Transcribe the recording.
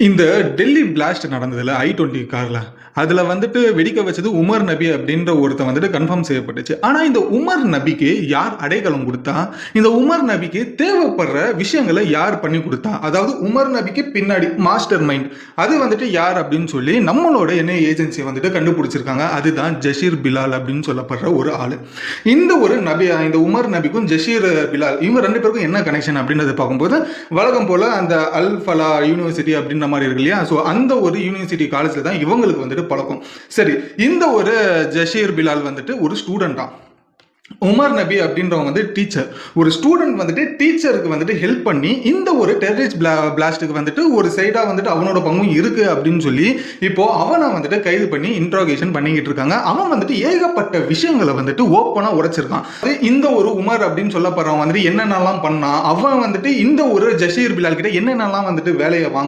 இந்த Delhi blast நடந்ததுல I-20 கார்ல அதுல வந்துட்டு வெடிக்க வச்சது உமர் நபி அப்படின்ற ஒருத்தன் வந்துட்டு கன்ஃபார்ம் செய்யப்பட்டுச்சு. ஆனா இந்த உமர் நபிக்கு யார் அடைக்கலம் கொடுத்தா? இந்த உமர் நபிக்கு தேவைப்படுற விஷயங்களை யார் பண்ணி கொடுத்தா? அதாவது உமர் நபிக்கு பின்னாடி மாஸ்டர் மைண்ட் அது வந்துட்டு யார் அப்படின்னு சொல்லி நம்மளோட என்ஐஏ ஏஜென்சி வந்துட்டு கண்டுபிடிச்சிருக்காங்க. அதுதான் ஜஷீர் பிலால் அப்படின்னு சொல்லப்படுற ஒரு ஆளு. இந்த ஒரு நபி, இந்த உமர் நபிக்கும் ஜஷீர் பிலால் இவங்க ரெண்டு பேருக்கும் என்ன கனெக்ஷன் அப்படின்றத பார்க்கும்போது வழக்கம் போல அந்த அல் ஃபலா யூனிவர்சிட்டி அப்படின்ற மாதிரி இருக்கு இல்லையா? ஸோ அந்த ஒரு யூனிவர்சிட்டி காலேஜில் தான் இவங்களுக்கு வந்துட்டு பழக்கம். சரி, இந்த ஒரு ஜஷீர் பிலால் வந்துட்டு ஒரு ஸ்டூடெண்டா, உமர் நபி அப்படின்றவங்க வந்து டீச்சர். ஒரு ஸ்டூடெண்ட் வந்துட்டு டீச்சருக்கு வந்துட்டு ஹெல்ப் பண்ணி இந்த ஒரு டெரரிஸ்ட் பிளாஸ்ட்டுக்கு வந்துட்டு ஒரு சைடா வந்துட்டு அவனோட பங்கும் இருக்கு அப்படின்னு சொல்லி இப்போ அவனை வந்துட்டு கைது பண்ணி இன்ட்ரோகேஷன் பண்ணிக்கிட்டு இருக்காங்க. அவன் வந்துட்டு ஏகப்பட்ட விஷயங்களை வந்துட்டு ஓப்பனா உடைச்சிருக்கான். இந்த ஒரு உமர் அப்படின்னு சொல்லப்படுறவன் வந்துட்டு என்னென்னலாம் பண்ணா, அவன் வந்துட்டு இந்த ஒரு ஜஷீர் பிலால் கிட்ட என்னென்னலாம் வந்துட்டு வேலையை